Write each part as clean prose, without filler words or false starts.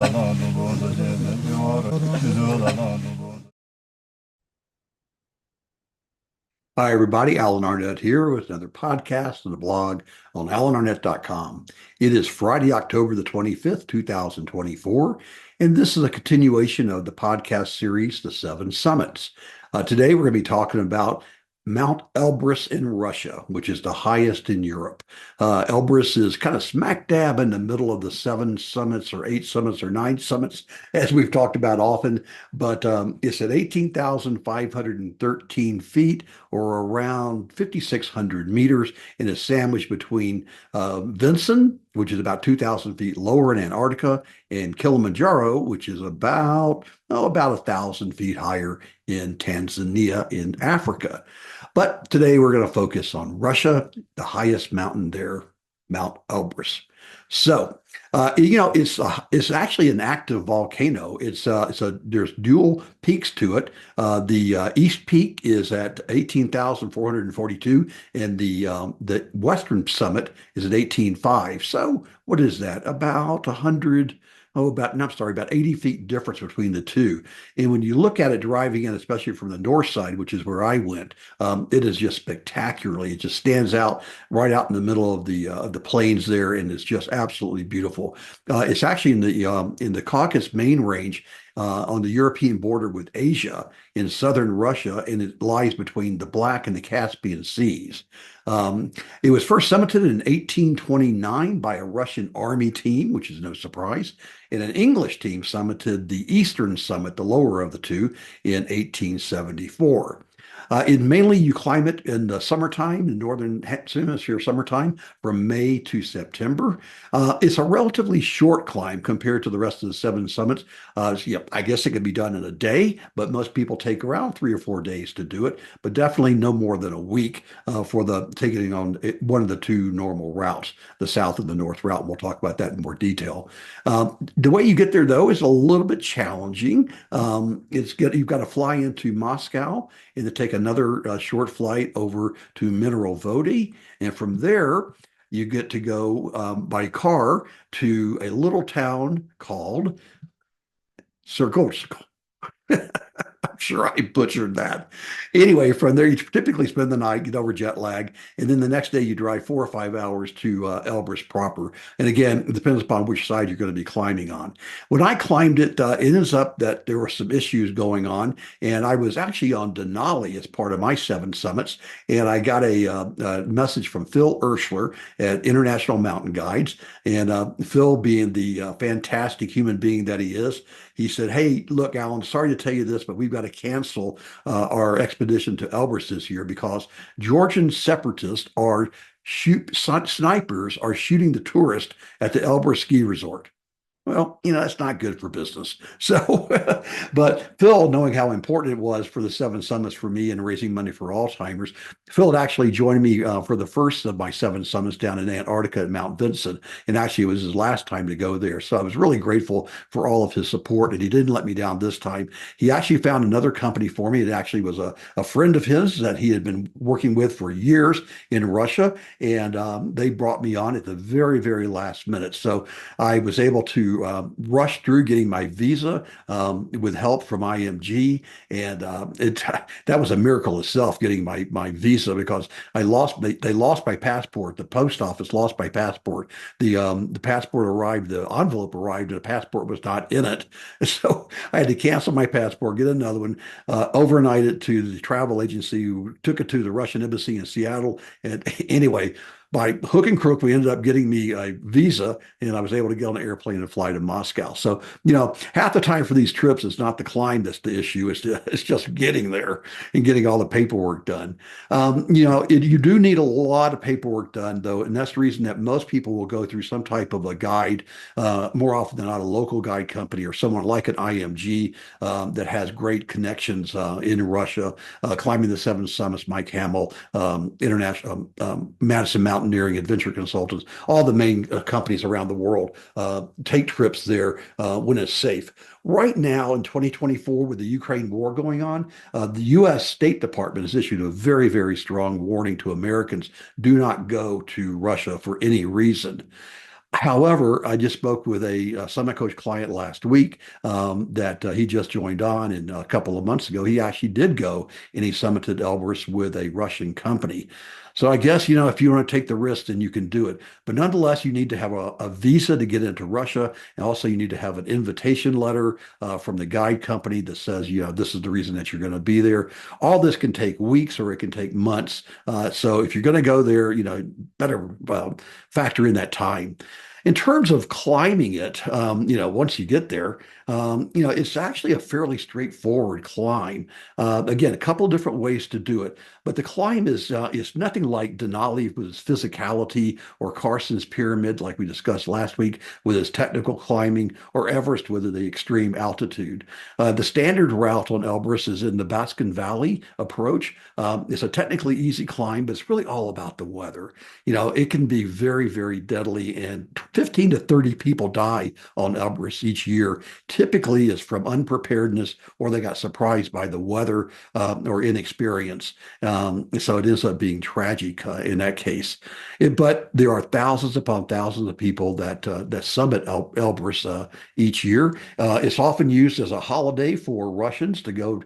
Hi, everybody. Alan Arnette here with another podcast and a blog on alanarnette.com. It is Friday, October the 25th, 2024, and this is a continuation of the podcast series, The Seven Summits. Today, we're going to be talking about Mount Elbrus in Russia, which is the highest in Europe. Elbrus is kind of smack dab in the middle of the seven summits or eight summits or nine summits, as we've talked about often, but it's at 18,513 feet or around 5,600 meters and is sandwiched between Vinson, which is about 2,000 feet lower in Antarctica, and Kilimanjaro, which is about 1,000 feet higher in Tanzania in Africa. But today we're going to focus on Russia, the highest mountain there, Mount Elbrus. So, it's actually an active volcano. There's dual peaks to it. The east peak is at 18,442, and the western summit is at 18,500. So, what is that? About 100. Oh, about, no, I'm sorry, about 80 feet difference between the two. And when you look at it driving in, especially from the north side, which is where I went, it is just spectacularly. It just stands out right out in the middle of the plains there, and it's just absolutely beautiful. It's actually in the Caucasus Main Range. On the European border with Asia in southern Russia, and it lies between the Black and the Caspian Seas. It was first summited in 1829 by a Russian army team, which is no surprise, and an English team summited the eastern summit, the lower of the two, in 1874. You climb it in the summertime, in northern hemisphere summertime, from May to September. It's a relatively short climb compared to the rest of the seven summits. I guess it could be done in a day, but most people take around 3 or 4 days to do it, but definitely no more than a week for taking on one of the two normal routes, the south and the north route. We'll talk about that in more detail. The way you get there, though, is a little bit challenging. You've got to fly into Moscow and to take another short flight over to Mineral Vodi. And from there, you get to go by car to a little town called Sergotsk. I'm sure I butchered that. Anyway, from there, you typically spend the night, get over jet lag, and then the next day you drive 4 or 5 hours to Elbrus proper. And again, it depends upon which side you're going to be climbing on. When I climbed it, it ends up that there were some issues going on, and I was actually on Denali as part of my seven summits, and I got a message from Phil Urschler at International Mountain Guides, and Phil, being the fantastic human being that he is, he said, "Hey, look, Alan, sorry to tell you this, but we've got to cancel our expedition to Elbrus this year because Georgian separatists snipers are shooting the tourists at the Elbrus ski resort." Well, that's not good for business. So, but Phil, knowing how important it was for the seven summits for me and raising money for Alzheimer's, Phil had actually joined me for the first of my seven summits down in Antarctica at Mount Vinson. And actually, it was his last time to go there. So I was really grateful for all of his support. And he didn't let me down this time. He actually found another company for me. It actually was a friend of his that he had been working with for years in Russia. And they brought me on at the very, very last minute. So I was able to rushed through getting my visa with help from IMG, and that was a miracle itself, getting my visa, because they lost my passport. The post office lost my passport. The passport arrived, the envelope arrived, and the passport was not in it. So I had to cancel my passport, get another one, overnight it to the travel agency who took it to the Russian embassy in Seattle. And anyway, by hook and crook, we ended up getting me a visa, and I was able to get on an airplane and fly to Moscow. So, half the time for these trips, it's not the climb that's the issue. It's just getting there and getting all the paperwork done. You do need a lot of paperwork done, though, and that's the reason that most people will go through some type of a guide, more often than not a local guide company or someone like an IMG that has great connections in Russia, climbing the seven summits, Mike Hamill, International Madison Mountaineering, Adventure Consultants, all the main companies around the world take trips there when it's safe. Right now in 2024, with the Ukraine war going on, the U.S. State Department has issued a very, very strong warning to Americans: do not go to Russia for any reason. However, I just spoke with a summit coach client last week that he just joined on, and a couple of months ago, he actually did go and he summited Elbrus with a Russian company. So I guess, if you want to take the risk, then you can do it. But nonetheless, you need to have a visa to get into Russia. And also you need to have an invitation letter from the guide company that says, this is the reason that you're going to be there. All this can take weeks or it can take months. So if you're going to go there, better factor in that time. In terms of climbing it, once you get there, it's actually a fairly straightforward climb. Again, a couple of different ways to do it, but the climb is nothing like Denali with its physicality, or Carson's Pyramid, like we discussed last week, with its technical climbing, or Everest with the extreme altitude. The standard route on Elbrus is in the Baskin Valley approach. It's a technically easy climb, but it's really all about the weather. It can be very, very deadly, and 15 to 30 people die on Elbrus each year. Typically is from unpreparedness, or they got surprised by the weather or inexperience. So it ends up being tragic in that case. But there are thousands upon thousands of people that summit Elbrus each year. It's often used as a holiday for Russians to go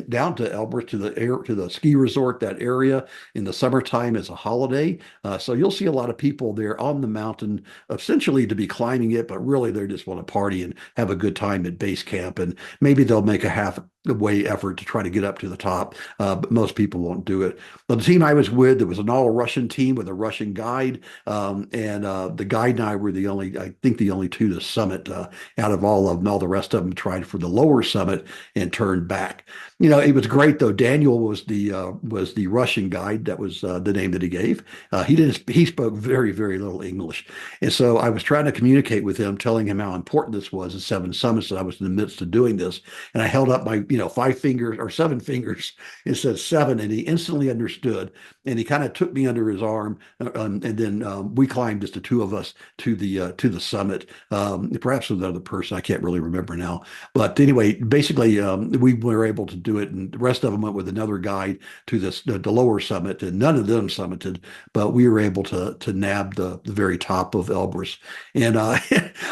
down to Elbrus, to the ski resort, that area in the summertime as a holiday. So you'll see a lot of people there on the mountain, essentially to be climbing it, but really they just want to party and have a good time at base camp. And maybe they'll make a halfway effort to try to get up to the top, but most people won't do it. But the team I was with, there was an all-Russian team with a Russian guide, and the guide and I were I think the only two to summit out of all of them. All the rest of them tried for the lower summit and turned back. It was great though. Daniel was the Russian guide. That was the name that he gave. He spoke very, very little English, and so I was trying to communicate with him, telling him how important this was at Seven Summits, that I was in the midst of doing this. And I held up my 5 fingers or 7 fingers and said seven, and he instantly understood. And he kind of took me under his arm, and then we climbed, just the two of us, to the summit. Perhaps with another person, I can't really remember now. But anyway, basically, we were able to do it, and the rest of them went with another guide to the lower summit, and none of them summited, but we were able to nab the very top of Elbrus. And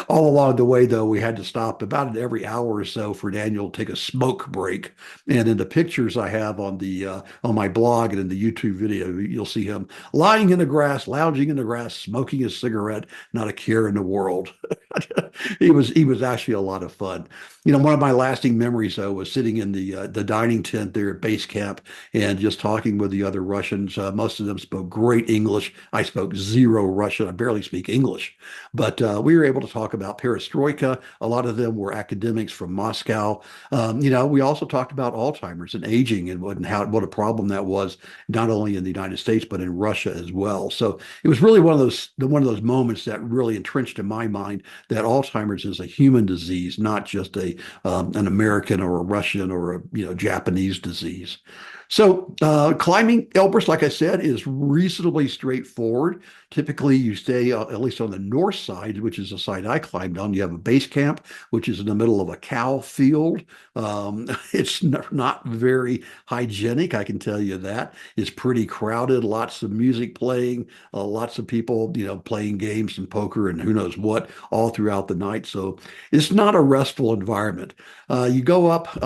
all along the way, though, we had to stop about every hour or so for Daniel to take a smoke break. And in the pictures I have on my blog and in the YouTube video, you'll see him lying in the grass, lounging in the grass, smoking his cigarette, not a care in the world. He was actually a lot of fun. One of my lasting memories, though, was sitting in the dining tent there at base camp and just talking with the other Russians. Most of them spoke great English. I spoke zero Russian. I barely speak English. But we were able to talk about perestroika. A lot of them were academics from Moscow. We also talked about Alzheimer's and aging, and what a problem that was, not only in the United States, but in Russia as well. So it was really one of those moments that really entrenched in my mind that Alzheimer's is a human disease, not just an American or a Russian or a Japanese disease. So climbing Elbrus, like I said, is reasonably straightforward. Typically, you stay at least on the north side, which is the side I climbed on. You have a base camp, which is in the middle of a cow field. It's not very hygienic, I can tell you that. It's pretty crowded, lots of music playing, lots of people, playing games and poker and who knows what all throughout the night. So it's not a restful environment. You go up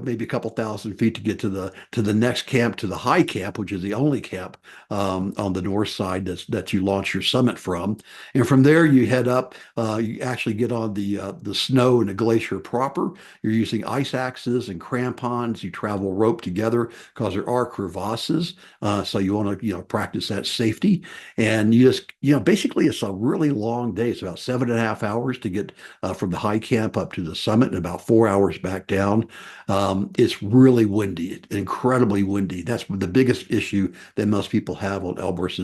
maybe a couple thousand feet to get to the next camp, to the high camp, which is the only camp on the north side that you launch your summit from. And from there, you head up. You actually get on the snow and the glacier proper. You're using ice axes and crampons. You travel rope together because there are crevasses. So you want to practice that safety. And you just basically it's a really long day. It's about 7.5 hours to get from the high camp up to the summit, and about 4 hours back down. It's really windy, incredibly windy. That's the biggest issue that most people have on Elbrus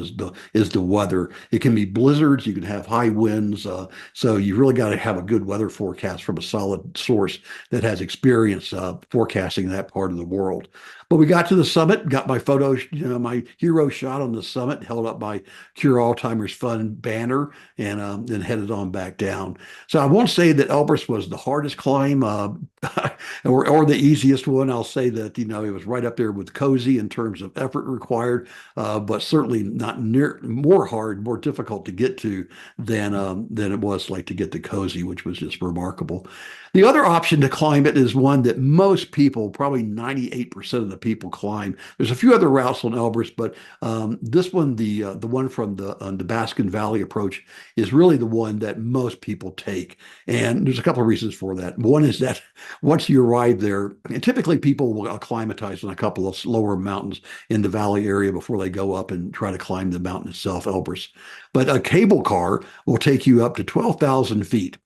is the weather. It can be blizzards. You can have high winds. So you really got to have a good weather forecast from a solid source that has experience forecasting that part of the world. But we got to the summit, got my photo, my hero shot on the summit, held up my Cure Alzheimer's Fund banner, and then headed on back down. So I won't say that Elbrus was the hardest climb. or the easiest one. I'll say that, it was right up there with cozy in terms of effort required, but certainly not near more difficult to get to than it was like to get to cozy, which was just remarkable. The other option to climb it is one that most people, probably 98% of the people, climb. There's a few other routes on Elbrus, but this one, the one from the Baskin Valley approach, is really the one that most people take. And there's a couple of reasons for that. One is that once you arrive there, and typically people will acclimatize on a couple of lower mountains in the valley area before they go up and try to climb the mountain itself, Elbrus. But a cable car will take you up to 12,000 feet.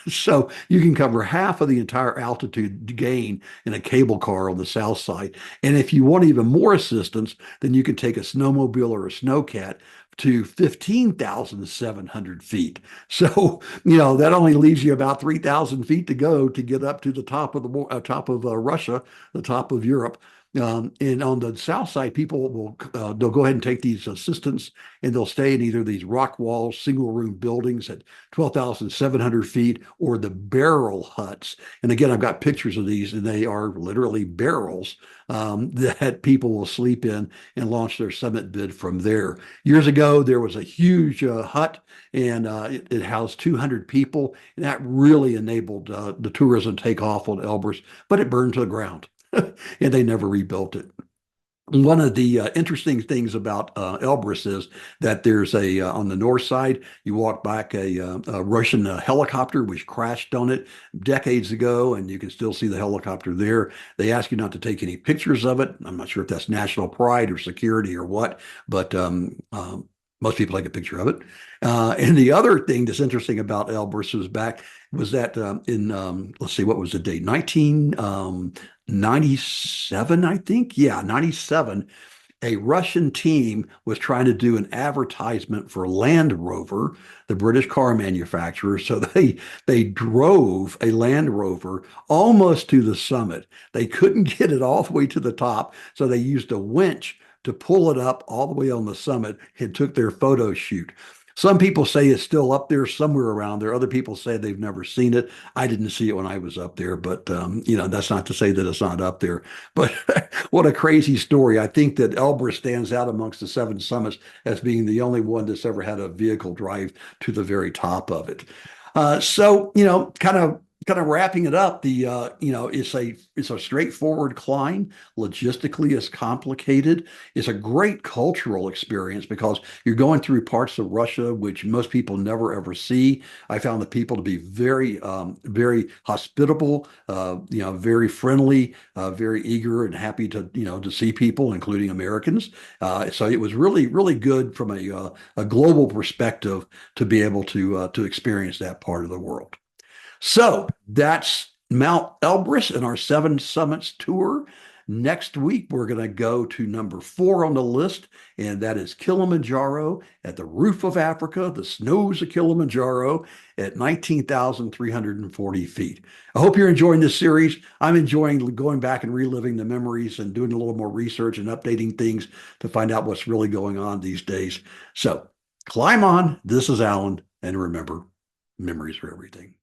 So you can cover half of the entire altitude gain in a cable car on the south side. And if you want even more assistance, then you can take a snowmobile or a snowcat to 15,700 feet. So, that only leaves you about 3,000 feet to go to get up to the top of Russia, the top of Europe. And on the south side, people they'll go ahead and take these assistants and they'll stay in either these rock walls, single room buildings at 12,700 feet, or the barrel huts. And again, I've got pictures of these, and they are literally barrels that people will sleep in and launch their summit bid from there. Years ago, there was a huge hut, and it housed 200 people, and that really enabled the tourism take off on Elbrus, but it burned to the ground. And they never rebuilt it. One of the interesting things about Elbrus is that there's on the north side, you walk back a Russian helicopter which crashed on it decades ago, and you can still see the helicopter there. They ask you not to take any pictures of it. I'm not sure if that's national pride or security or what, but most people take a picture of it. And the other thing that's interesting about Elbrus was that let's see, what was the date? 1997, I think. Yeah, 97. A Russian team was trying to do an advertisement for Land Rover, the British car manufacturer. So they drove a Land Rover almost to the summit. They couldn't get it all the way to the top, so they used a winch to pull it up all the way on the summit and took their photo shoot. Some people say it's still up there somewhere around there. Other people say they've never seen it. I didn't see it when I was up there, but that's not to say that it's not up there. But what a crazy story. I think that Elbrus stands out amongst the seven summits as being the only one that's ever had a vehicle drive to the very top of it. So, kind of wrapping it up, it's a straightforward climb. Logistically, it's complicated. It's a great cultural experience because you're going through parts of Russia which most people never ever see. I found the people to be very, very hospitable, very friendly, very eager and happy to see people, including Americans. So it was really, really good from a global perspective to be able to experience that part of the world. So that's Mount Elbrus and our Seven Summits tour. Next week, we're going to go to number 4 on the list, and that is Kilimanjaro at the roof of Africa, the snows of Kilimanjaro at 19,340 feet. I hope you're enjoying this series. I'm enjoying going back and reliving the memories and doing a little more research and updating things to find out what's really going on these days. So climb on. This is Alan, and remember, memories are everything.